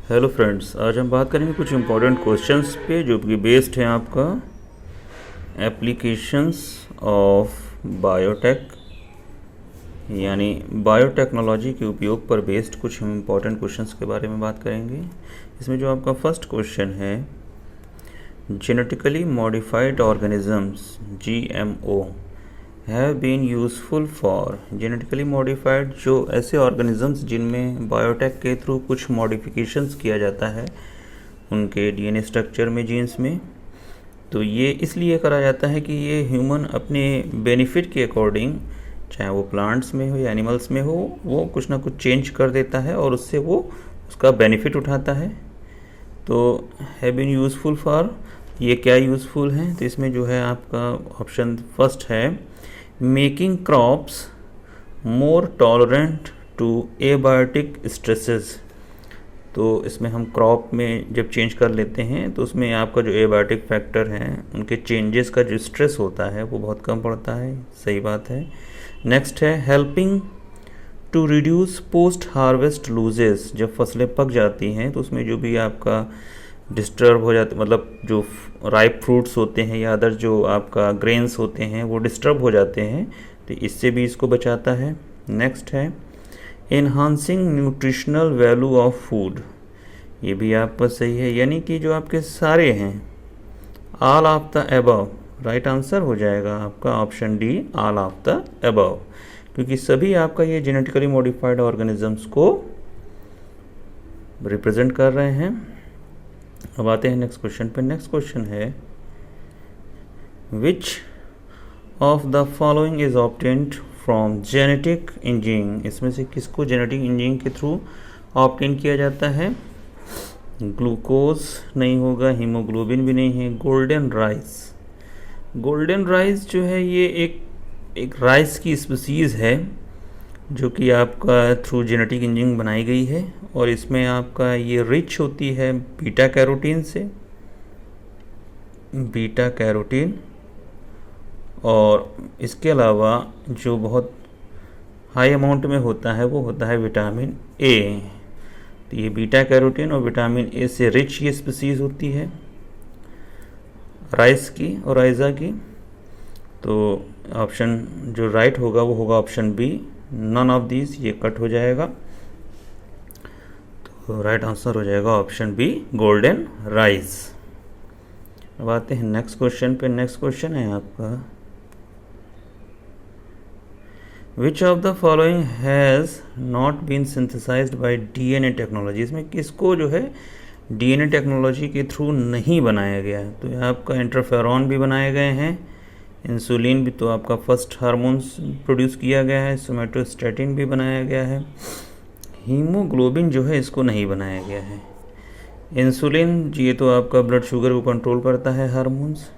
Hello friends, आज हम बात करेंगे कुछ इंपॉर्टेंट क्वेश्चंस पे जो कि बेस्ड है आपका एप्लीकेशंस ऑफ बायोटेक यानी बायोटेक्नोलॉजी के उपयोग पर बेस्ड कुछ हम इंपॉर्टेंट क्वेश्चंस के बारे में बात करेंगे। इसमें जो आपका फर्स्ट क्वेश्चन है, genetically modified organisms GMO have been useful for. Genetically modified जो ऐसे ऑर्गेनिजम्स जिनमें बायोटेक के थ्रू कुछ मॉडिफिकेशंस किया जाता है उनके DNA स्ट्रक्चर में, जीन्स में, तो ये इसलिए करा जाता है कि ये ह्यूमन अपने बेनिफिट के अकॉर्डिंग, चाहे वो प्लांट्स में हो या एनिमल्स में हो, वो कुछ ना कुछ चेंज कर देता है और उससे वो उसका बेनिफिट उठाता है। तो हैव बीन यूज़फुल फॉर, ये क्या यूज़फुल है? तो इसमें जो है आपका ऑप्शन फर्स्ट है, making crops more tolerant to abiotic stresses. तो इसमें हम क्रॉप में जब चेंज कर लेते हैं तो उसमें आपका जो एबायोटिक फैक्टर है, उनके चेंजेस का जो स्ट्रेस होता है वो बहुत कम पड़ता है। सही बात है। नेक्स्ट है, helping to reduce post harvest losses. जब फसलें पक जाती हैं तो उसमें जो भी आपका डिस्टर्ब हो जाते, मतलब जो राइप फ्रूट्स होते हैं या अदर जो आपका ग्रेन्स होते हैं वो डिस्टर्ब हो जाते हैं, तो इससे भी इसको बचाता है। नेक्स्ट है, enhancing nutritional value of food. ये भी आपका सही है, यानी कि जो आपके सारे हैं, all of the above, right answer हो जाएगा आपका option D, all of the above, क्योंकि सभी आपका ये जेनेटिकली मॉडिफाइड ऑर्गेनिजम्स को रिप्रेजेंट कर रहे हैं। अब आते हैं नेक्स्ट क्वेश्चन पे। नेक्स्ट क्वेश्चन है, विच of the following is obtained from genetic engineering. इसमें से किसको जेनेटिक इंजीनियरिंग के थ्रू ऑब्टेन किया जाता है? ग्लूकोज नहीं होगा, हीमोग्लोबिन भी नहीं है, गोल्डन राइस। गोल्डन राइस जो है ये एक राइस की स्पीसीज़ है जो कि आपका थ्रू जेनेटिक इंजीनियरिंग बनाई गई है और इसमें आपका ये रिच होती है बीटा कैरोटीन से, बीटा कैरोटीन, और इसके अलावा जो बहुत हाई अमाउंट में होता है वो होता है विटामिन ए। तो ये बीटा कैरोटीन और विटामिन ए से रिच ये स्पीसीज़ होती है राइस की और राइज़ा की। तो ऑप्शन जो राइट होगा वो होगा option B, none of these, ये कट हो जाएगा। तो राइट आंसर हो जाएगा ऑप्शन बी, गोल्डन राइस। अब आते हैं नेक्स्ट क्वेश्चन पे। नेक्स्ट क्वेश्चन है आपका, which of the following has not been synthesised by DNA technology. इसमें किसको जो है DNA टेक्नोलॉजी के थ्रू नहीं बनाया गया है? तो आपका इंटरफेरॉन भी बनाए गए हैं, इंसुलिन भी तो आपका फर्स्ट हार्मोन्स प्रोड्यूस किया गया है, सोमेटोस्टेटिन भी बनाया गया है, हीमोग्लोबिन जो है इसको नहीं बनाया गया है। इंसुलिन ये तो आपका ब्लड शुगर को कंट्रोल करता है, हार्मोन्स,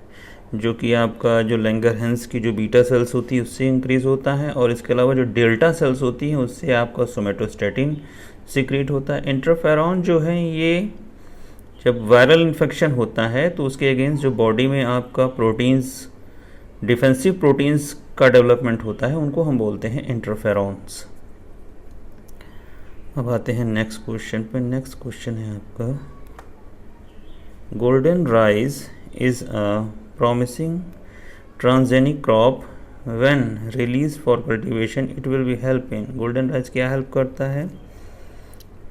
जो कि आपका जो लैंगरहैंस की जो बीटा सेल्स होती है उससे इंक्रीज होता है, और इसके अलावा जो डेल्टा सेल्स होती हैं उससे आपका सोमेटोस्टेटिन सीक्रेट होता है। इंटरफेरॉन जो है ये जब वायरल इन्फेक्शन होता है तो उसके अगेंस्ट जो बॉडी में आपका प्रोटीन्स, डिफेंसिव प्रोटीन्स का डेवलपमेंट होता है, उनको हम बोलते हैं इंटरफेरॉन्स। अब आते हैं नेक्स्ट क्वेश्चन पे। नेक्स्ट क्वेश्चन है आपका, golden rice is a promising transgenic crop when release for cultivation it will be help in. Golden rice क्या हेल्प करता है?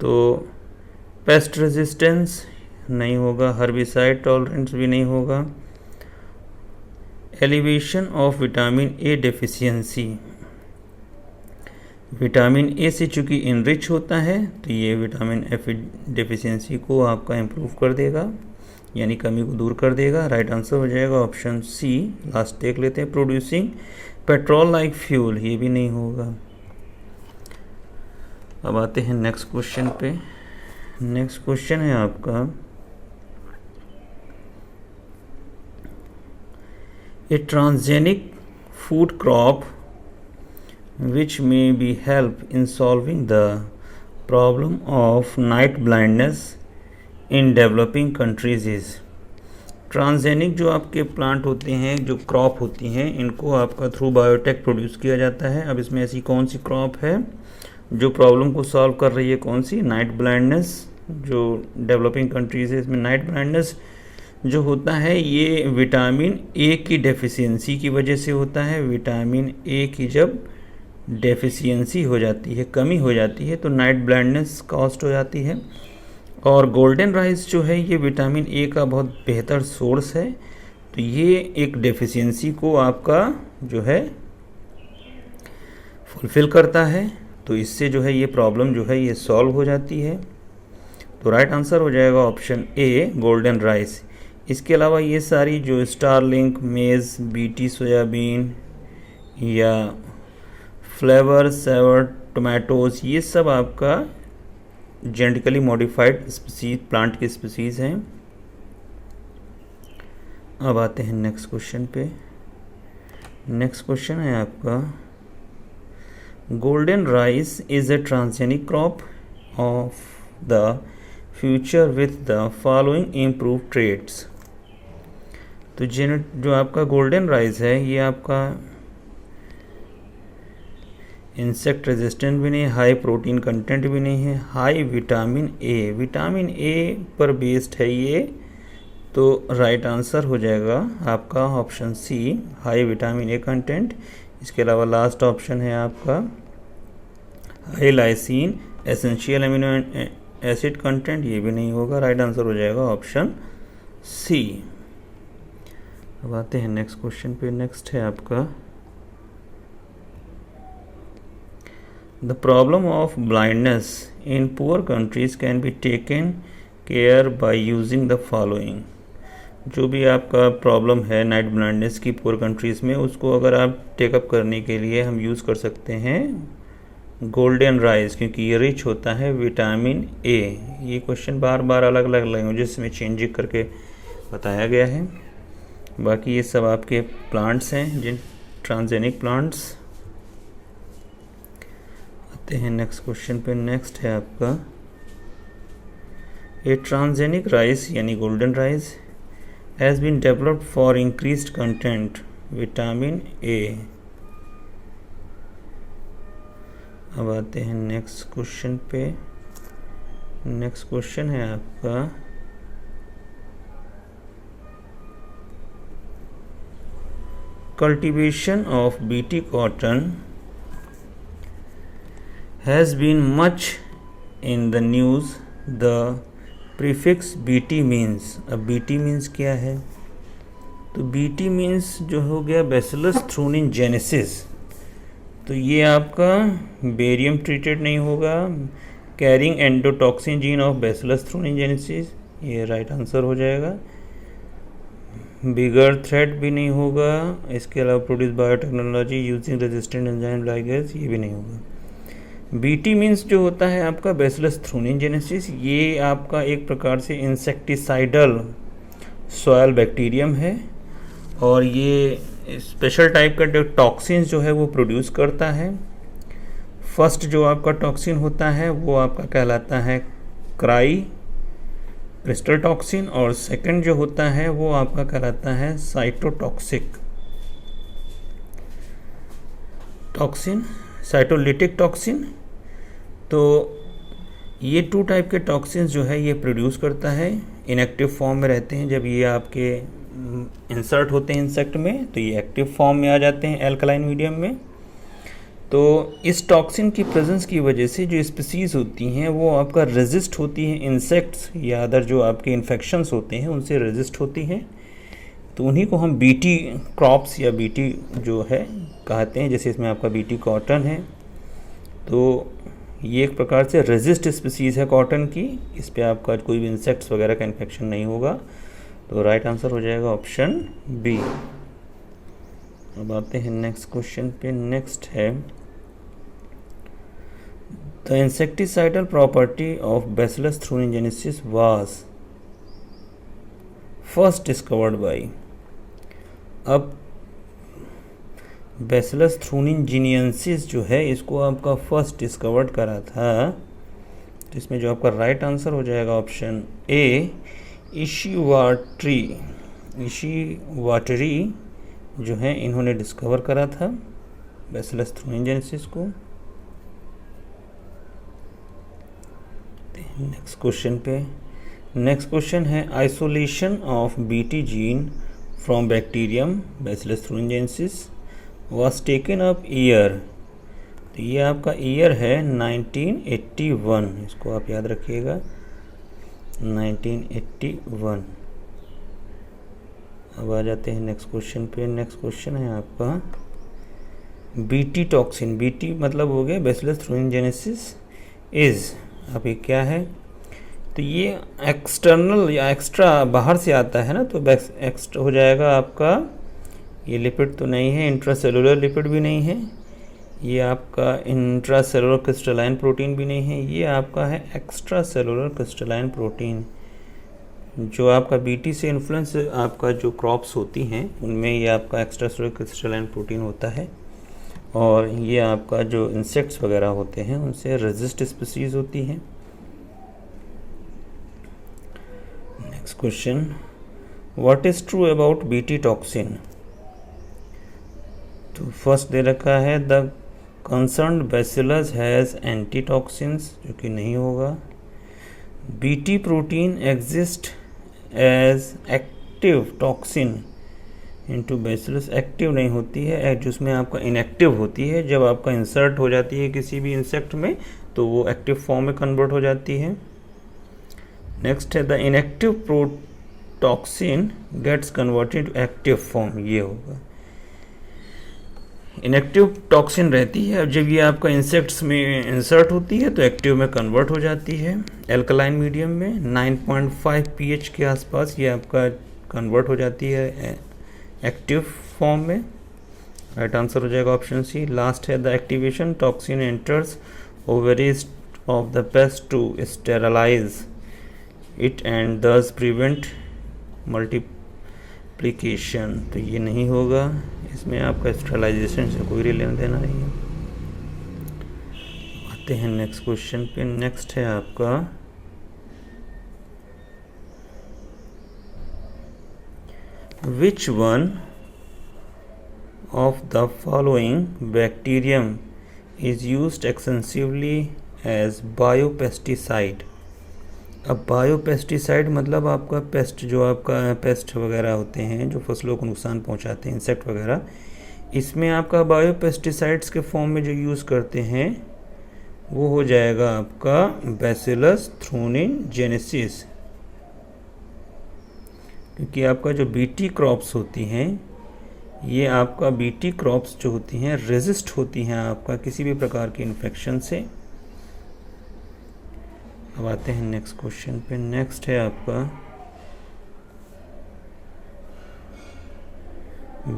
तो पेस्ट रेजिस्टेंस नहीं होगा, हर्बिसाइड टॉलरेंस भी नहीं होगा, elevation of vitamin A deficiency. Vitamin A से चूँकि इनरिच होता है तो ये विटामिन एफ डेफिशिएंसी को आपका इम्प्रूव कर देगा, यानी कमी को दूर कर देगा। राइट आंसर हो जाएगा ऑप्शन सी। लास्ट देख लेते हैं, प्रोड्यूसिंग पेट्रोल लाइक फ्यूल, ये भी नहीं होगा। अब आते हैं नेक्स्ट क्वेश्चन पे। नेक्स्ट क्वेश्चन है आपका, a transgenic food crop which may be help in solving the problem of night blindness in developing countries is। Transgenic जो आपके प्लांट होते हैं, जो क्रॉप होती हैं, इनको आपका थ्रू बायोटेक प्रोड्यूस किया जाता है। अब इसमें ऐसी कौन सी क्रॉप है जो प्रॉब्लम को सॉल्व कर रही है? कौन सी? नाइट ब्लाइंडनेस जो डेवलपिंग कंट्रीज़ है इसमें नाइट ब्लाइंडनेस जो होता है ये विटामिन ए की डेफिशिएंसी की वजह से होता है। विटामिन ए की जब डेफिशिएंसी हो जाती है, कमी हो जाती है, तो नाइट ब्लाइंडनेस कॉस्ट हो जाती है। और गोल्डन राइस जो है ये विटामिन ए का बहुत बेहतर सोर्स है, तो ये एक डेफिशिएंसी को आपका जो है फुलफ़िल करता है, तो इससे जो है ये प्रॉब्लम जो है ये सॉल्व हो जाती है। तो राइट आंसर हो जाएगा ऑप्शन ए गोल्डन राइस। इसके अलावा ये सारी जो स्टारलिंक, मेज़, बीटी सोयाबीन या फ्लेवर सेवर टोमेटोज़, ये सब आपका जेनेटिकली मॉडिफाइड स्पीसीज, प्लांट की स्पीसीज़ हैं। अब आते हैं नेक्स्ट क्वेश्चन पे। नेक्स्ट क्वेश्चन है आपका, golden rice is a transgenic crop of the future with the following improve traits. तो जो आपका गोल्डन राइस है ये आपका इंसेक्ट रेजिस्टेंट भी नहीं, हाई प्रोटीन कंटेंट भी नहीं है, हाई विटामिन ए पर बेस्ड है ये, तो राइट आंसर हो जाएगा आपका option C, high vitamin A content. इसके अलावा लास्ट ऑप्शन है आपका high lysine essential amino acid content, ये भी नहीं होगा, राइट आंसर हो जाएगा ऑप्शन सी। अब आते हैं नेक्स्ट क्वेश्चन पे। नेक्स्ट है आपका, the problem of blindness in poor countries can be taken care by using the following. जो भी आपका प्रॉब्लम है नाइट ब्लाइंडनेस की पुअर कंट्रीज़ में, उसको अगर आप टेकअप करने के लिए हम यूज़ कर सकते हैं गोल्डन राइस, क्योंकि ये रिच होता है विटामिन ए। ये क्वेश्चन बार बार अलग अलग लैंग्वेजेस में चेंज करके बताया गया है। बाकी ये सब आपके प्लांट्स हैं, जिन ट्रांसजेनिक प्लांट्स। आते हैं नेक्स्ट क्वेश्चन पे। नेक्स्ट है आपका, ए ट्रांसजेनिक राइस यानी golden rice has been developed for increased content vitamin A. अब आते हैं नेक्स्ट क्वेश्चन पे। नेक्स्ट क्वेश्चन है आपका, cultivation of Bt cotton has been much in the news. The prefix BT means, अब BT means क्या है? तो BT means जो हो गया Bacillus thuringiensis, तो ये आपका बेरियम ट्रीटेड नहीं होगा, carrying endotoxin gene of Bacillus thuringiensis, ये राइट आंसर हो जाएगा। बिगर थ्रेट भी नहीं होगा। इसके अलावा produce biotechnology using resistant enzyme ligase, ये भी नहीं होगा। बीटी मीन्स जो होता है आपका बैसिलस थ्रूनिंजेनेसिस, ये आपका एक प्रकार से इंसेक्टिसाइडल सॉयल बैक्टीरियम है, और ये स्पेशल टाइप का टॉक्सिन्स जो है वो प्रोड्यूस करता है। फर्स्ट जो आपका टॉक्सिन होता है वो आपका कहलाता है क्राई क्रिस्टल टॉक्सिन, और सेकंड जो होता है वो आपका कहलाता है साइटोटॉक्सिक टॉक्सिन, साइटोलिटिक टॉक्सिन। तो ये टू टाइप के टॉक्सिन्स जो है ये प्रोड्यूस करता है, इनएक्टिव फॉर्म में रहते हैं। जब ये आपके इंसर्ट होते हैं इंसेक्ट में तो ये एक्टिव फॉर्म में आ जाते हैं एल्कलाइन मीडियम में। तो इस टॉक्सिन की प्रेजेंस की वजह से जो स्पीसीज़ होती हैं वो आपका रेजिस्ट होती हैं, इंसेक्ट्स या अदर जो आपके इन्फेक्शंस होते हैं उनसे रेजिस्ट होती हैं। तो उन्हीं को हम बीटी क्रॉप्स या बीटी जो है कहते हैं। जैसे इसमें आपका बीटी कॉटन है, तो ये एक प्रकार से रेजिस्ट स्पीसीज़ है कॉटन की, इस पे आपका कोई भी इंसेक्ट्स वगैरह का इन्फेक्शन नहीं होगा। तो राइट आंसर हो जाएगा ऑप्शन बी। अब आते हैं नेक्स्ट क्वेश्चन पे। नेक्स्ट है, the insecticidal property of bacillus thuringiensis was first discovered by. अब बैसिलस थ्रूनिंजिनियंसिस जो है इसको आपका फर्स्ट डिस्कवर्ड करा था, तो इसमें जो आपका राइट आंसर हो जाएगा ऑप्शन ए, इशिवाटरी जो है इन्होंने डिस्कवर करा था बैसिलस थ्रूनिंजिनेसिस को। नेक्स्ट क्वेश्चन पे, नेक्स्ट क्वेश्चन है isolation of BT gene from bacterium bacillus thuringiensis was taken up year. तो ये आपका ईयर है 1981, इसको आप याद रखिएगा 1981। अब आ जाते हैं नेक्स्ट क्वेश्चन पे। नेक्स्ट क्वेश्चन है आपका बीटी टॉक्सिन, बीटी मतलब हो गया बैसिलस thuringiensis इज, अब ये क्या है, तो ये एक्सटर्नल या एक्स्ट्रा बाहर से आता है ना, तो एक्स्ट्रा हो जाएगा आपका, ये लिपिड तो नहीं है, इंट्रासेलुलर लिपिड भी नहीं है, ये आपका इंट्रासेलुलर क्रिस्टलाइन प्रोटीन भी नहीं है, ये आपका है एक्स्ट्रा सेलुलर क्रिस्टलाइन प्रोटीन। जो आपका बीटी से इन्फ्लुएंस आपका जो क्रॉप्स होती हैं उनमें ये आपका एक्स्ट्रा सेलुलर क्रिस्टलाइन प्रोटीन होता है, और ये आपका जो इंसेक्ट्स वगैरह होते हैं उनसे रेजिस्ट स्पीसीज होती हैं। Next question, what is true about Bt toxin. तो फर्स्ट दे रखा है the concerned bacillus has antitoxins, जो कि नहीं होगा। Bt protein exist as active toxin into bacillus, active नहीं होती है, जिसमें आपका इनएक्टिव होती है। जब आपका इंसर्ट हो जाती है किसी भी इंसेक्ट में तो वो एक्टिव फॉर्म में कन्वर्ट हो जाती है। नेक्स्ट है the inactive protoxin gets converted to active form, ये होगा। इनएक्टिव टॉक्सिन रहती है, अब जब ये आपका इंसेक्ट्स में इंसर्ट होती है तो एक्टिव में कन्वर्ट हो जाती है। एल्कलाइन मीडियम में 9.5 pH के आसपास ये आपका कन्वर्ट हो जाती है एक्टिव फॉर्म में। राइट आंसर हो जाएगा ऑप्शन सी। लास्ट है the activation toxin enters ovaries of the pest to sterilise it and thus prevent multiplication, तो ये नहीं होगा, इसमें आपका स्टेरलाइजेशन से कोई लेना देना नहीं है। आते हैं नेक्स्ट क्वेश्चन पे। नेक्स्ट है आपका which one of the following bacterium is used extensively as biopesticide. अब बायोपेस्टिसाइड मतलब आपका पेस्ट, जो आपका पेस्ट वगैरह होते हैं जो फसलों को नुकसान पहुंचाते हैं, इंसेक्ट वगैरह, इसमें आपका बायोपेस्टिसाइड्स के फॉर्म में जो यूज़ करते हैं वो हो जाएगा आपका बैसिलस thuringiensis। क्योंकि आपका जो बीटी क्रॉप्स होती हैं, ये आपका बीटी क्रॉप्स जो होती हैं रेजिस्ट होती हैं आपका किसी भी प्रकार के इन्फेक्शन से। अब आते हैं नेक्स्ट क्वेश्चन पे। नेक्स्ट है आपका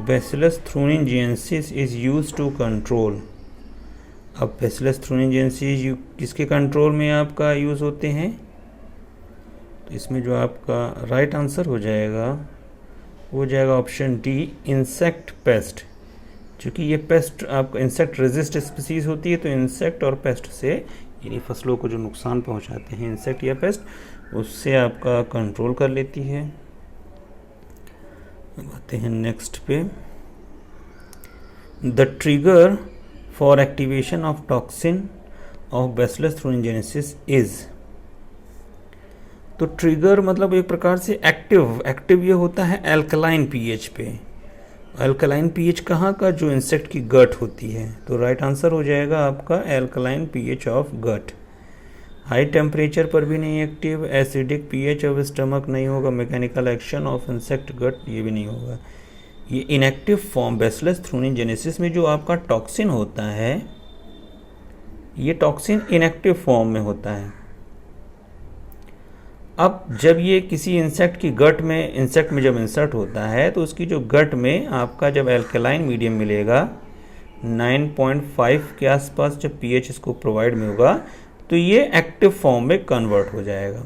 bacillus thuringiensis is use to control. अब बैसिलस thuringiensis किसके कंट्रोल में आपका यूज़ होते हैं, तो इसमें जो आपका राइट आंसर हो जाएगा वो जाएगा ऑप्शन डी, इंसेक्ट पेस्ट। क्योंकि ये पेस्ट आपका इंसेक्ट रेजिस्ट स्पीसीज होती है, तो इंसेक्ट और पेस्ट से, यानी फसलों को जो नुकसान पहुंचाते हैं इंसेक्ट या पेस्ट, उससे आपका कंट्रोल कर लेती है। अब आते हैं नेक्स्ट पे। The trigger for activation of toxin of bacillus thuringiensis is. तो ट्रिगर मतलब एक प्रकार से एक्टिव ये होता है एल्कलाइन पीएच पे। एल्कलाइन पीएच कहाँ का, जो इंसेक्ट की गट होती है, तो राइट आंसर हो जाएगा आपका alkaline pH of gut. High temperature पर भी नहीं active, acidic pH of stomach नहीं होगा, mechanical action of insect gut ये भी नहीं होगा। ये इनएक्टिव फॉर्म बैसिलस thuringiensis में जो आपका टॉक्सिन होता है, ये टॉक्सिन इनएक्टिव फॉर्म में होता है। अब जब ये किसी इंसेक्ट की गट में, इंसेक्ट में जब इंसर्ट होता है तो उसकी जो गट में आपका जब एल्कलाइन मीडियम मिलेगा 9.5 के आसपास, जब पीएच इसको प्रोवाइड में होगा तो ये एक्टिव फॉर्म में कन्वर्ट हो जाएगा।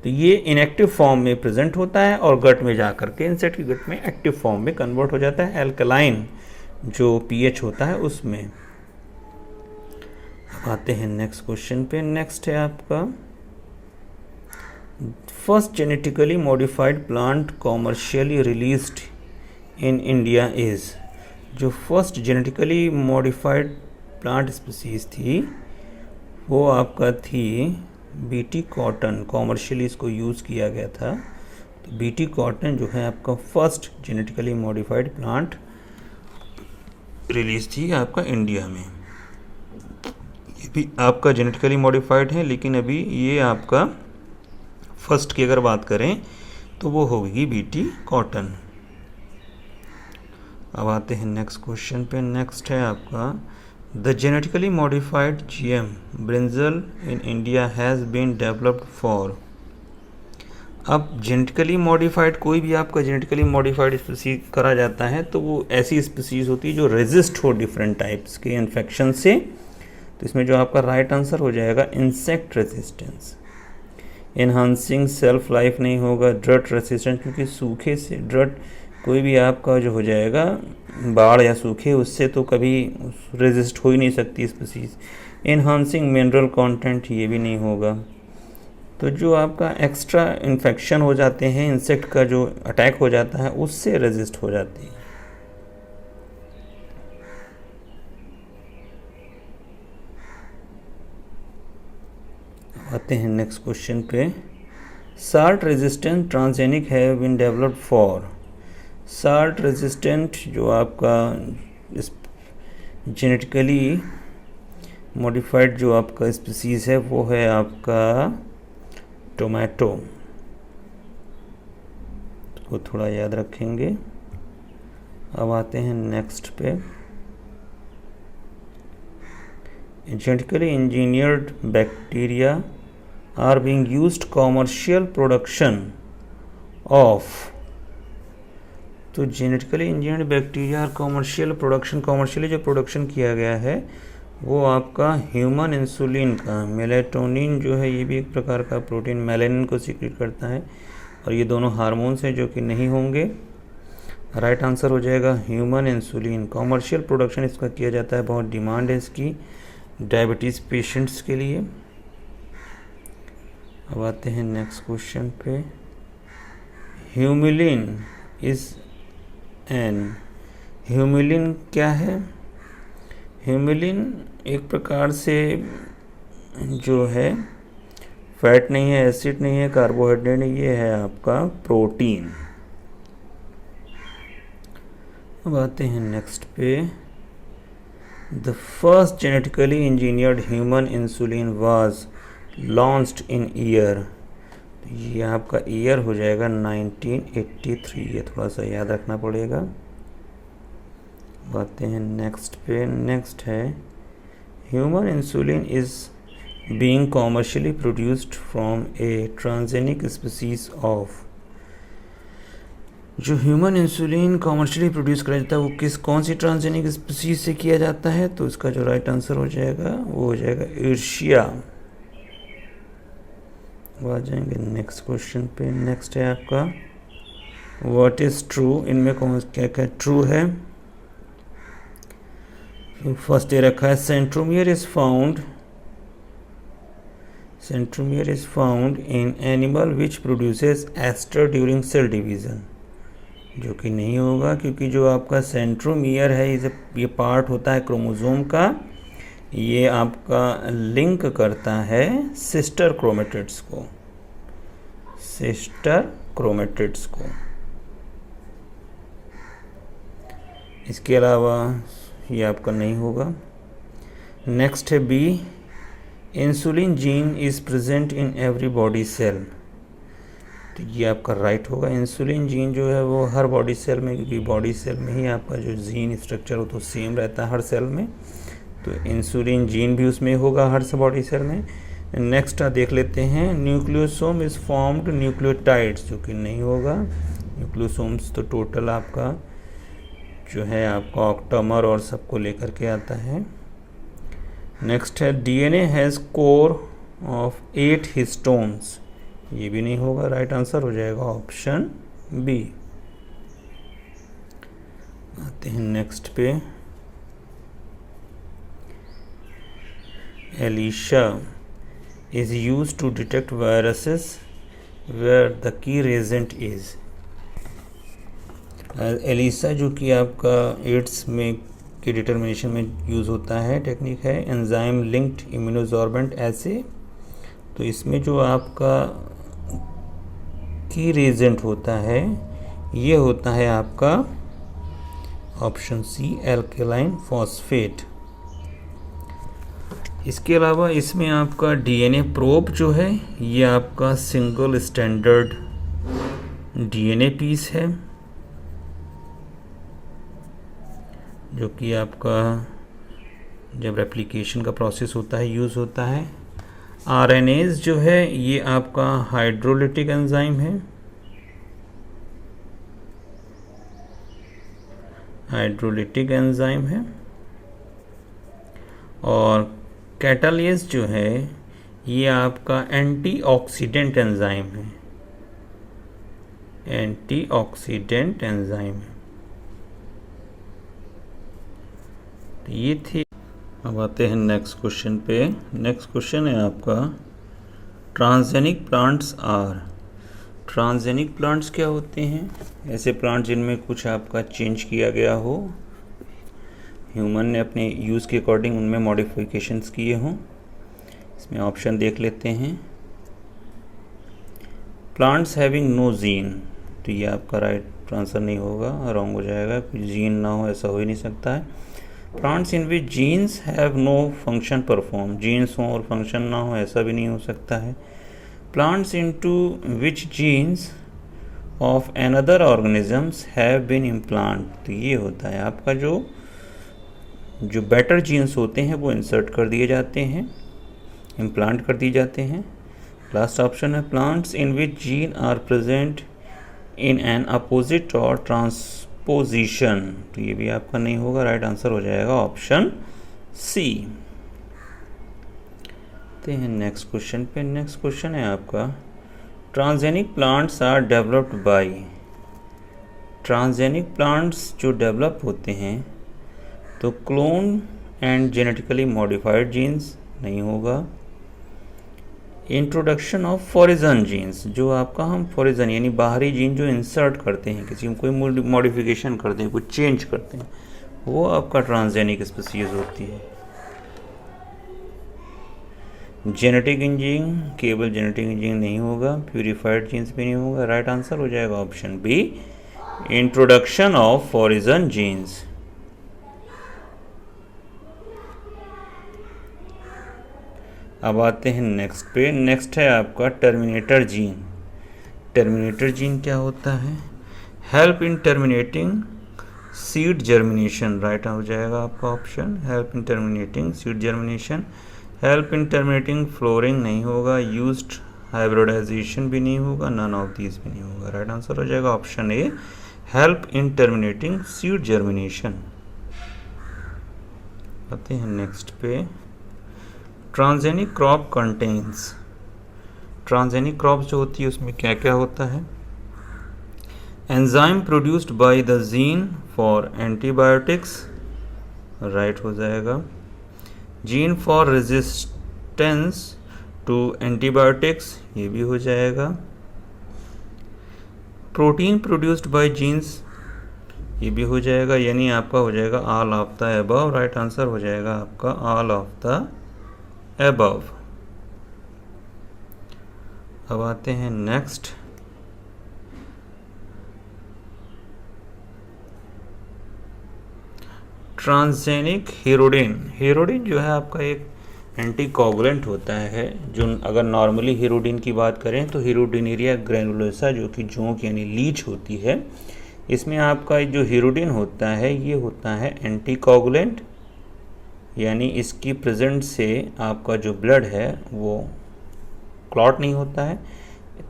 तो ये इनएक्टिव फॉर्म में प्रेजेंट होता है और गट में जा करके इंसेक्ट की गट में एक्टिव फॉर्म में कन्वर्ट हो जाता है, एल्कलाइन जो पीएच होता है उसमें। अब आते हैं नेक्स्ट क्वेश्चन पे। नेक्स्ट है आपका first genetically modified plant commercially released in India is. जो first genetically modified plant species थी वो आपका थी बीटी कॉटन कॉमर्शियली इसको यूज़ किया गया था। तो बीटी कॉटन जो है आपका first genetically modified plant release थी आपका इंडिया में। ये भी आपका जेनेटिकली मॉडिफाइड है, लेकिन अभी ये आपका फर्स्ट की अगर बात करें तो वो होगी बीटी कॉटन। अब आते हैं नेक्स्ट क्वेश्चन पे। नेक्स्ट है आपका the genetically modified GM brinjal in India has been developed for. अब जेनेटिकली मॉडिफाइड कोई भी आपका जेनेटिकली मॉडिफाइड स्पीसीज करा जाता है तो वो ऐसी स्पीसीज होती है जो रेजिस्ट हो डिफरेंट टाइप्स के इन्फेक्शन से। तो इसमें जो आपका राइट आंसर हो जाएगा insect resistance. Enhancing self life नहीं होगा, ड्रट रेसिस्टेंट, क्योंकि सूखे से ड्रट कोई भी आपका जो हो जाएगा बाढ़ या सूखे उससे तो कभी रेजिस्ट हो ही नहीं सकती स्पीसीज। इन्हांसिंग मिनरल कंटेंट ये भी नहीं होगा। तो जो आपका एक्स्ट्रा इन्फेक्शन हो जाते हैं, इंसेक्ट का जो अटैक हो जाता है उससे रेजिस्ट हो जाती है। आते हैं नेक्स्ट क्वेश्चन पे। Salt resistant transgenic have been developed for. Salt resistant जो आपका जेनेटिकली मॉडिफाइड जो आपका स्पीसीज है वो है आपका टोमेटो को थोड़ा याद रखेंगे। अब आते हैं नेक्स्ट पे। Genetically engineered bacteria are being used commercial production of। तो जेनेटिकली इंजीनियर्ड बैक्टीरिया और कॉमर्शियल प्रोडक्शन, कॉमर्शियली जो प्रोडक्शन किया गया है वो आपका ह्यूमन इंसुलिन का मेलेटोनिन जो है, ये भी एक प्रकार का प्रोटीन मेलानिन को सीक्रेट करता है, और ये दोनों हार्मोन्स हैं जो कि नहीं होंगे। राइट आंसर हो जाएगा ह्यूमन इंसुलिन। कॉमर्शियल प्रोडक्शन इसका किया जाता है, बहुत डिमांड है इसकी डायबिटीज़ पेशेंट्स के लिए। अब आते हैं नेक्स्ट क्वेश्चन पे। Humulin is an. ह्यूमिलिन क्या है? ह्यूमिलिन एक प्रकार से जो है फैट नहीं है, एसिड नहीं है, कार्बोहाइड्रेट नहीं, ये है आपका प्रोटीन। अब आते हैं नेक्स्ट पे। The first genetically engineered human insulin was launched in year. ये आपका ईयर हो जाएगा 1983। ये थोड़ा सा याद रखना पड़ेगा। आते हैं नेक्स्ट पे। नेक्स्ट है human insulin is being commercially produced from A transgenic species of. जो ह्यूमन इंसुलिन कॉमर्शियली प्रोड्यूस करा जाता है वो कौन सी ट्रांसजेनिक स्पीसीज से किया जाता है? तो इसका जो राइट आंसर हो जाएगा वो हो जाएगा एर्शिया। आ जाएंगे नेक्स्ट क्वेश्चन पे। नेक्स्ट है आपका व्हाट इज ट्रू। इनमें कौन क्या क्या ट्रू है? फर्स्ट दे रखा है centromere is found in animal which produces aster during cell division, जो कि नहीं होगा, क्योंकि जो आपका सेंट्रोमियर है ये पार्ट होता है क्रोमोसोम का, ये आपका लिंक करता है सिस्टर क्रोमेटिड्स को। इसके अलावा ये आपका नहीं होगा। नेक्स्ट है B. Insulin gene is present in every body cell. तो ये आपका राइट होगा। इंसुलिन जीन जो है वो हर बॉडी सेल में, क्योंकि बॉडी सेल में ही आपका जो जीन स्ट्रक्चर हो तो सेम रहता है हर सेल में, तो इंसुलिन जीन भी उसमें होगा हर बॉडी सेल में। नेक्स्ट देख लेते हैं न्यूक्लियोसोम इज फॉर्म्ड न्यूक्लियोटाइड्स, जो कि नहीं होगा। न्यूक्लियोसोम्स तो टोटल आपका जो है आपका ऑक्टामर और सबको लेकर के आता है। नेक्स्ट है DNA has core of 8 histones, ये भी नहीं होगा। राइट आंसर हो जाएगा ऑप्शन बी। आते हैं नेक्स्ट पे। Elisha is used to detect viruses where the key reagent is। ELISA जो कि आपका एड्स में के डिटर्मिनेशन में यूज़ होता है टेक्निक है एंजाइम लिंक्ड इम्यूनोसॉर्बेंट ऐसे, तो इसमें जो आपका की रीजेंट होता है ये होता है आपका ऑप्शन सी, एल्केलाइन फॉस्फेट। इसके अलावा इसमें आपका डीएनए प्रोब जो है ये आपका सिंगल स्टैंडर्ड डीएनए पीस है, जो कि आपका जब रेप्लिकेशन का प्रोसेस होता है यूज़ होता है। आरएनएज जो है ये आपका हाइड्रोलिटिक एंजाइम है, हाइड्रोलिटिक एंजाइम है। और कैटालेज जो है ये आपका एंटीऑक्सीडेंट एंजाइम है, एंटीऑक्सीडेंट एंजाइम है। तो ये थे। अब आते हैं नेक्स्ट क्वेश्चन पे। नेक्स्ट क्वेश्चन है आपका transgenic plants are. Transgenic plants क्या होते हैं? ऐसे प्लांट जिनमें कुछ आपका चेंज किया गया हो, ह्यूमन ने अपने यूज़ के अकॉर्डिंग उनमें मॉडिफिकेशंस किए हों। इसमें ऑप्शन देख लेते हैं। प्लांट्स हैविंग नो जीन, तो ये आपका राइट आंसर नहीं होगा, रॉन्ग हो जाएगा। कुछ जीन ना हो ऐसा हो ही नहीं सकता है। Plants in which genes have no function perform, genes हों और फंक्शन ना हो ऐसा भी नहीं हो सकता है। Plants into which genes of another organisms have been implant, तो ये होता है आपका जो बेटर जीन्स होते हैं वो इंसर्ट कर दिए जाते हैं, इम्प्लांट कर दिए जाते हैं। लास्ट ऑप्शन है plants in which gene are present in an opposite और ट्रांसपोजिशन, तो ये भी आपका नहीं होगा, राइट आंसर हो जाएगा ऑप्शन सी। तो हैं नेक्स्ट क्वेश्चन पे। नेक्स्ट क्वेश्चन है आपका transgenic plants are developed by. Transgenic plants जो डेवलप होते हैं तो clone and genetically modified genes नहीं होगा। इंट्रोडक्शन ऑफ फॉरिजन जीन्स, जो आपका हम फॉरिजन यानी बाहरी जीन जो इंसर्ट करते हैं, किसी में कोई मॉडिफिकेशन करते हैं, कुछ चेंज करते हैं, वो आपका ट्रांसजेनिक स्पीशीज होती है। जेनेटिक इंजीनियरिंग, केवल जेनेटिक इंजीनियरिंग नहीं होगा। प्यूरिफाइड जीन्स भी नहीं होगा। राइट आंसर हो जाएगा option B, introduction of foreign genes. अब आते हैं नेक्स्ट पे। नेक्स्ट है आपका टर्मिनेटर जीन। टर्मिनेटर जीन क्या होता है? Help in terminating seed germination, right हो जाएगा आपका option, help in terminating seed germination. Help in terminating flooring नहीं होगा। यूज्ड हाइब्रिडाइजेशन भी नहीं होगा। नन ऑफ दीज भी नहीं होगा। राइट आंसर हो जाएगा option A, help in terminating seed germination. आते हैं नेक्स्ट पे। Transgenic crop contains. Transgenic crops जो होती है उसमें क्या क्या होता है? Enzyme produced by the gene for antibiotics, right हो जाएगा। Gene for resistance to antibiotics, ये भी हो जाएगा। प्रोटीन प्रोड्यूस्ड बाय जीन्स, ये भी हो जाएगा, यानी आपका हो जाएगा all of the above. Right answer हो जाएगा आपका ऑल ऑफ द अबव। अब आते हैं नेक्स्ट। Transgenic hirudin. हीरोडिन जो है आपका एक एंटीकोगुलेंट होता है। जो अगर नॉर्मली हीरोडिन की बात करें तो हीरोडिनेरिया ग्रैनुलोसा जो कि जोंक यानी लीच होती है, इसमें आपका जो हीरोडिन होता है ये होता है एंटीकोगुलेंट, यानी इसकी प्रेजेंट से आपका जो ब्लड है वो क्लॉट नहीं होता है।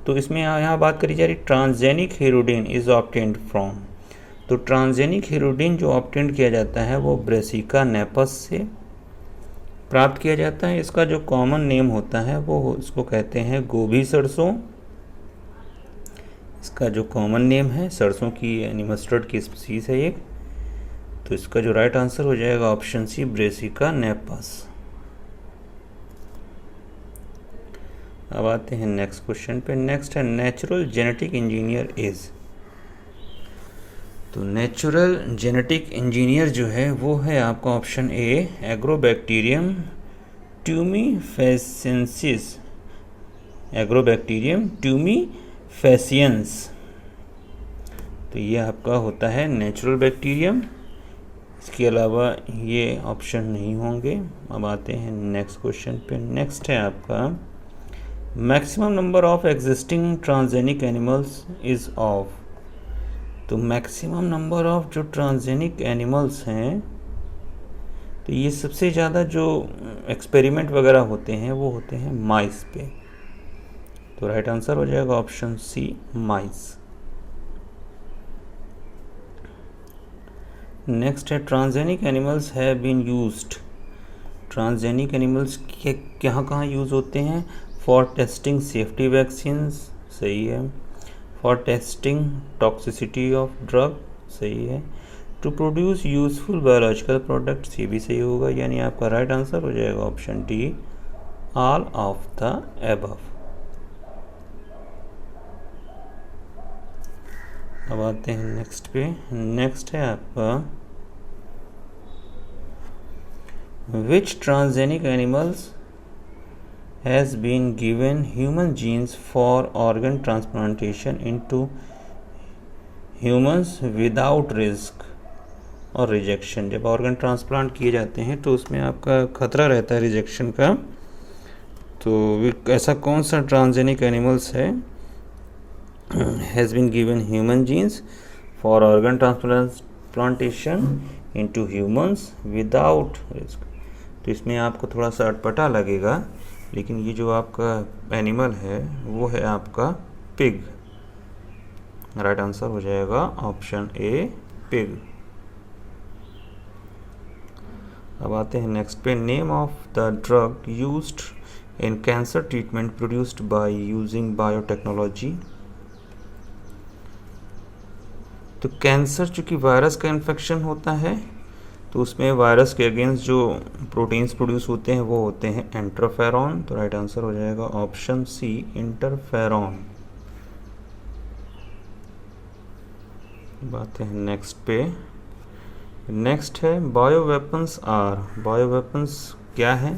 तो इसमें यहाँ बात करी जा रही transgenic hirudin is obtained from, तो ट्रांसजेनिक हीरोडिन जो ऑब्टेंड किया जाता है वो ब्रेसिका नेपस से प्राप्त किया जाता है। इसका जो कॉमन नेम होता है वो इसको कहते हैं गोभी सरसों। इसका जो कॉमन नेम है सरसों की यानी मस्टर्ड की स्पीसीज है एक, तो इसका जो राइट आंसर हो जाएगा ऑप्शन सी, ब्रेसिका नेपस। अब आते हैं नेक्स्ट क्वेश्चन पे। नेक्स्ट है नेचुरल जेनेटिक इंजीनियर इज। तो नेचुरल जेनेटिक इंजीनियर जो है वो है आपका option A, agrobacterium ट्यूमिफेसेंसिस agrobacterium tumefaciens. तो ये आपका होता है नेचुरल बैक्टीरियम। इसके अलावा ये ऑप्शन नहीं होंगे। अब आते हैं नेक्स्ट क्वेश्चन पे। नेक्स्ट है आपका maximum number of existing transgenic animals is of. तो मैक्सिमम नंबर ऑफ जो ट्रांसजेनिक एनिमल्स हैं, तो ये सबसे ज़्यादा जो एक्सपेरिमेंट वगैरह होते हैं वो होते हैं माइस पे। तो राइट आंसर हो जाएगा ऑप्शन सी, माइस। नेक्स्ट है transgenic animals have been used. Transgenic animals कहाँ यूज़ होते हैं? फॉर टेस्टिंग सेफ्टी वैक्सीन्स, सही है। For testing toxicity of drug, सही है। To produce useful biological products, ये भी सही होगा। यानी आपका राइट आंसर हो जाएगा option D, all of the above. अब आते हैं नेक्स्ट पे। नेक्स्ट है आपका which transgenic animals has been given human genes for organ transplantation into humans without risk और रिजेक्शन। जब ऑर्गन ट्रांसप्लांट किए जाते हैं तो उसमें आपका खतरा रहता है रिजेक्शन का। तो ऐसा कौन सा ट्रांसजेनिक एनिमल्स है has been given human genes for organ transplantation into humans without risk। तो इसमें आपको थोड़ा सा अटपटा लगेगा, लेकिन ये जो आपका एनिमल है वो है आपका पिग। राइट आंसर हो जाएगा ऑप्शन ए, पिग। अब आते हैं नेक्स्ट पे। Name of the drug used in cancer treatment produced by using biotechnology. तो कैंसर चूँकि वायरस का इन्फेक्शन होता है, तो उसमें वायरस के अगेंस्ट जो प्रोटीन्स प्रोड्यूस होते हैं वो होते हैं इंटरफेरॉन। तो राइट आंसर हो जाएगा ऑप्शन सी, इंटरफेरॉन। बात है नेक्स्ट पे। नेक्स्ट है bio weapons are. Bio weapons क्या है?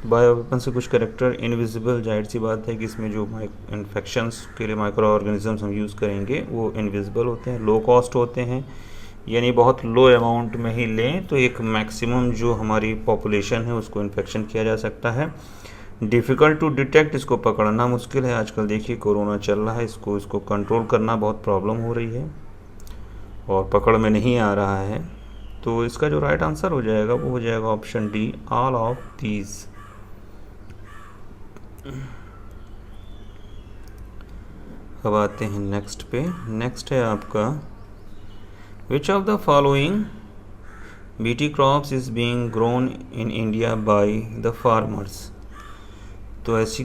बायो वेपन से कुछ करेक्टर इनविजिबल, जाहिर सी बात है कि इसमें जो इन्फेक्शंस के लिए माइक्रो ऑर्गेनिजम्स हम यूज़ करेंगे वो इनविजिबल होते हैं, लो कॉस्ट होते हैं, यानी बहुत लो अमाउंट में ही लें तो एक मैक्सिमम जो हमारी पॉपुलेशन है उसको इन्फेक्शन किया जा सकता है। डिफ़िकल्ट टू डिटेक्ट, इसको पकड़ना मुश्किल है। आजकल देखिए कोरोना चल रहा है, इसको कंट्रोल करना बहुत प्रॉब्लम हो रही है और पकड़ में नहीं आ रहा है। तो इसका जो राइट आंसर हो जाएगा वो हो जाएगा option D, all of these. अब आते हैं नेक्स्ट पे। नेक्स्ट है आपका which of the following BT crops is being grown in India by the farmers. तो ऐसी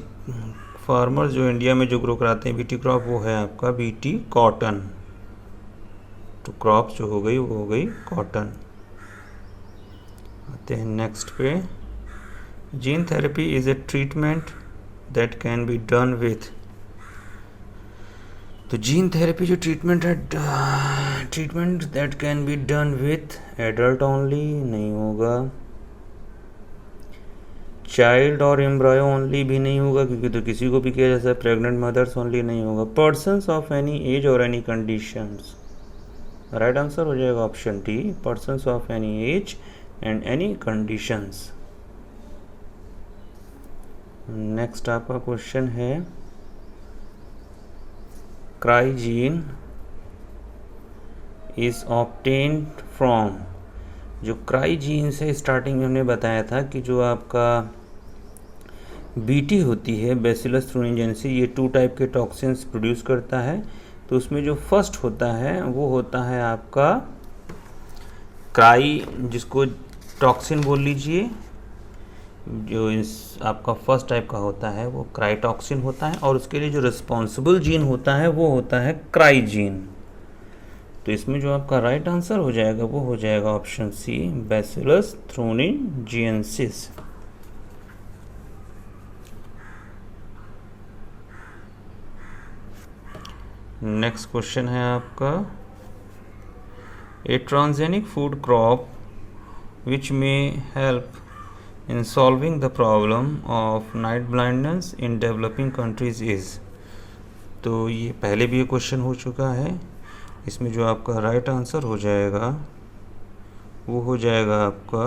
फार्मर्स जो इंडिया में जो ग्रो कराते हैं बीटी क्रॉप, वो है आपका बीटी कॉटन। तो क्रॉप्स जो हो गई वो हो गई कॉटन। आते हैं नेक्स्ट पे। Gene therapy is a treatment that can be done with। तो जीन थेरेपी जो ट्रीटमेंट है, treatment that can be done with adult only, नहीं होगा। चाइल्ड और एम्ब्रायो ओनली भी नहीं होगा, क्योंकि तो किसी को भी किया जा सकता है। प्रेग्नेंट मदर्स ओनली नहीं होगा। पर्सन्स ऑफ एनी एज और एनी कंडीशंस। राइट आंसर हो जाएगा option D, persons of any as and any conditions. Next आपका क्वेश्चन है क्राइजीन इज ऑब्टेन्ड फ्रॉम। जो क्राइजीन से स्टार्टिंग में हमने बताया था कि जो आपका बीटी होती है बैसिलस थ्रूइंजेंसिस, ये 2 टाइप के टॉक्सिन्स प्रोड्यूस करता है। तो उसमें जो फर्स्ट होता है वो होता है आपका क्राई, जिसको टॉक्सिन बोल लीजिए। जो इस आपका फर्स्ट टाइप का होता है वो क्राइटॉक्सिन होता है, और उसके लिए जो रिस्पॉन्सिबल जीन होता है वो होता है क्राइजीन। तो इसमें जो आपका राइट आंसर हो जाएगा वो हो जाएगा option C, bacillus thuringiensis. Next question है आपका a transgenic food crop which may help in solving the problem of night blindness in developing countries is. तो ये पहले भी ये क्वेश्चन हो चुका है। इसमें जो आपका राइट आंसर हो जाएगा वो हो जाएगा आपका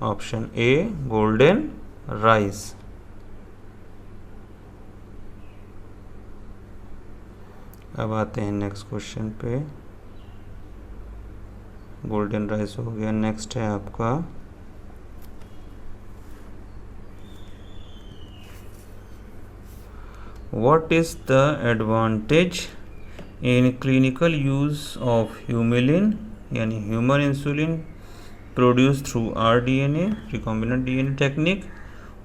ऑप्शन ए, गोल्डन राइस। अब आते हैं नेक्स्ट क्वेश्चन पे। गोल्डन राइस हो गया। नेक्स्ट है आपका what is the advantage in clinical use of humulin यानी human insulin produce through rDNA recombinant DNA technique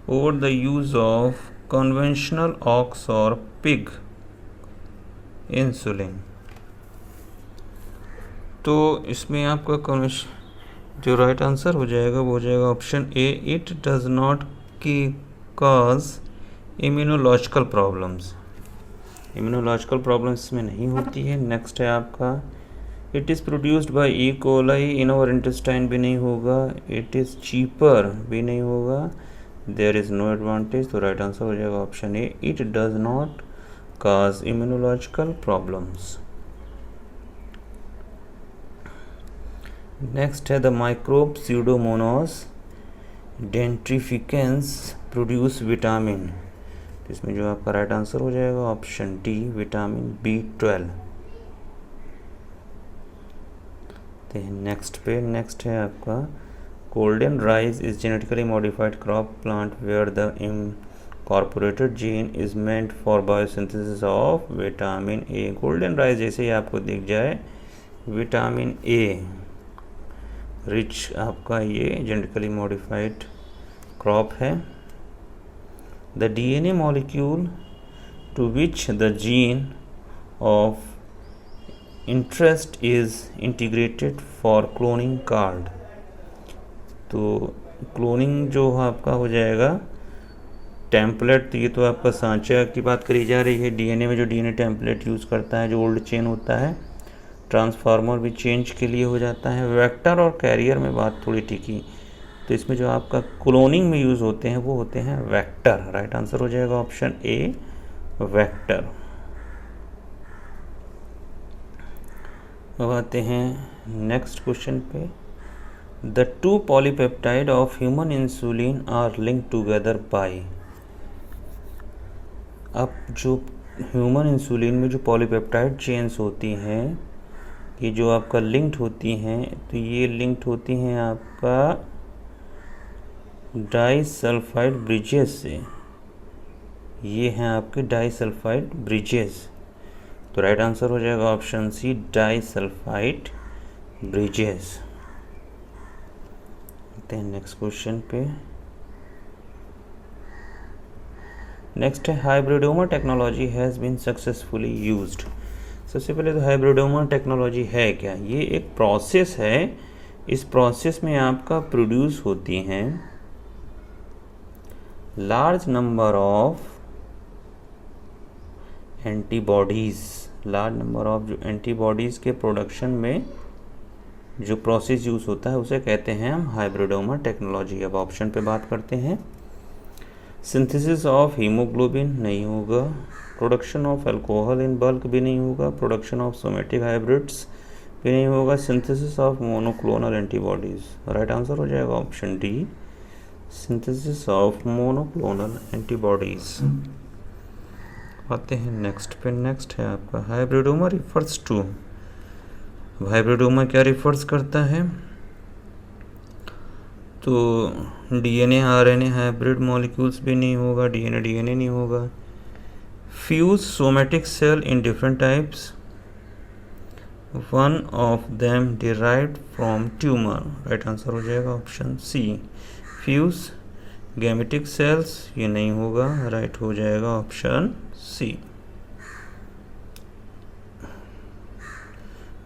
over the use of conventional ox और पिग इंसुलिन। तो इसमें आपका जो राइट आंसर हो जाएगा वो हो जाएगा option A, it does not cause immunological problems. Immunological problems इसमें नहीं होती है। नेक्स्ट है आपका it is produced by E coli in our intestine भी नहीं होगा। इट इज़ चीपर भी नहीं होगा। There is no advantage. तो राइट आंसर हो जाएगा option A, it does not cause immunological problems. Next है the microbe pseudomonas denitrificans produce vitamin. तो इसमें जो आपका राइट आंसर हो जाएगा option D, vitamin B12। Next है आपका golden rice is genetically modified crop plant where the incorporated gene is meant for biosynthesis of vitamin A. Golden rice जैसे ही आपको दिख जाए विटामिन ए रिच आपका ये जेनेटिकली मॉडिफाइड क्रॉप है। The DNA molecule to which the gene of interest is integrated for cloning called। तो cloning जो आपका हो जाएगा टेम्पलेट। तो ये तो आपका सांचा की बात करी जा रही है। DNA में जो DNA टेम्पलेट यूज़ करता है, जो ओल्ड चेन होता है, ट्रांसफार्मर भी चेंज के लिए हो जाता है। वेक्टर और कैरियर में बात थोड़ी टिकी। तो इसमें जो आपका क्लोनिंग में यूज़ होते हैं वो होते हैं वेक्टर। राइट आंसर हो जाएगा ऑप्शन ए, वेक्टर। अब आते हैं नेक्स्ट क्वेश्चन पे। The two polypeptide of human insulin are link together by. अब जो ह्यूमन इंसुलिन में जो पॉलीपेप्टाइड चेन्स होती हैं ये जो आपका लिंक्ड होती हैं, तो ये लिंक्ड होती हैं आपका डाइसल्फाइड ब्रिजेस से। ये हैं आपके डाइसल्फाइड ब्रिजेस। तो राइट आंसर हो जाएगा option C, disulphide bridges. Next question पे। नेक्स्ट है hybridoma technology has been successfully used. सबसे पहले तो हाइब्रिडोमा टेक्नोलॉजी है क्या? ये एक प्रोसेस है। इस प्रोसेस में आपका प्रोड्यूस होती हैं large number of antibodies. Large number of जो एंटीबॉडीज़ के प्रोडक्शन में जो प्रोसेस यूज़ होता है उसे कहते हैं हम हाइब्रिडोमा टेक्नोलॉजी। अब ऑप्शन पे बात करते हैं। सिंथेसिस ऑफ हीमोग्लोबिन नहीं होगा। Production of alcohol in bulk भी नहीं होगा। प्रोडक्शन ऑफ सोमेटिक हाइब्रिड्स भी नहीं होगा। Synthesis of monoclonal antibodies. Right answer हो जाएगा option D, synthesis of monoclonal antibodies. आते हैं नेक्स्ट पे। नेक्स्ट है आपका हाइब्रिडोमा रिफर्स टू। हाइब्रिडोमा क्या रिफर्स करता है? तो DNA RNA हाइब्रिड मॉलिक्यूल्स भी नहीं होगा। DNA नहीं होगा। Fuse somatic cell in different types, one of them derived from tumour. Right answer हो जाएगा option C, fuse gametic cells. ये नहीं होगा। राइट हो जाएगा option C.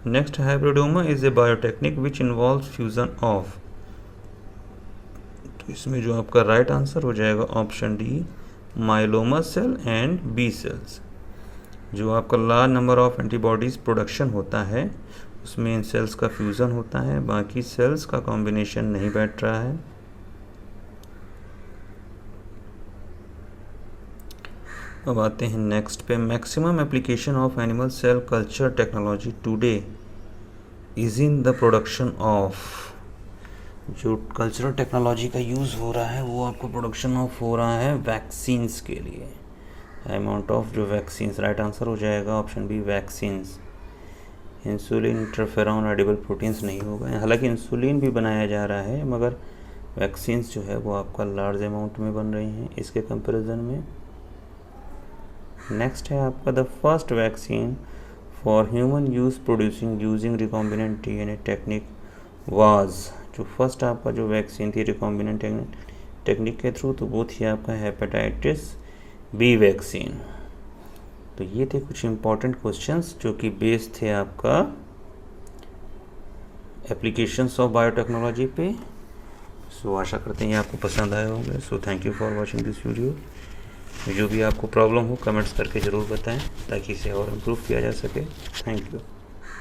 Next, hybridoma is a biotechnique which involves fusion of. तो इसमें जो आपका राइट आंसर हो जाएगा option D, myeloma cell and B cells. जो आपका large number of antibodies production होता है उसमें इन सेल्स का फ्यूज़न होता है, बाकी सेल्स का कॉम्बिनेशन नहीं बैठ रहा है। अब आते हैं नेक्स्ट पे। Maximum application of animal cell culture technology today is in the production of, जो कल्चरल टेक्नोलॉजी का यूज़ हो रहा है वो आपको प्रोडक्शन ऑफ हो रहा है वैक्सीन्स के लिए। अमाउंट ऑफ जो वैक्सीन्स, राइट आंसर हो जाएगा option B vaccines. Insulin, interferon, edible proteins नहीं होगा। हालांकि इंसुलिन भी बनाया जा रहा है मगर वैक्सीन्स जो है वो आपका लार्ज अमाउंट में बन रही हैं इसके कंपैरिजन में। नेक्स्ट है आपका the first vaccine for human use producing using recombinant DNA technique was, जो फर्स्ट आपका जो वैक्सीन थी रिकॉम्बिनेंट टेक्निक के थ्रू, तो वो थी आपका हेपेटाइटिस बी वैक्सीन। तो ये थे कुछ इंपॉर्टेंट क्वेश्चंस जो कि बेस्ड थे आपका एप्लीकेशंस ऑफ बायोटेक्नोलॉजी पे। सो आशा करते हैं आपको पसंद आए होंगे। So thank you for watching this video. जो भी आपको प्रॉब्लम हो कमेंट्स करके ज़रूर बताएं ताकि इसे और इम्प्रूव किया जा सके। Thank you.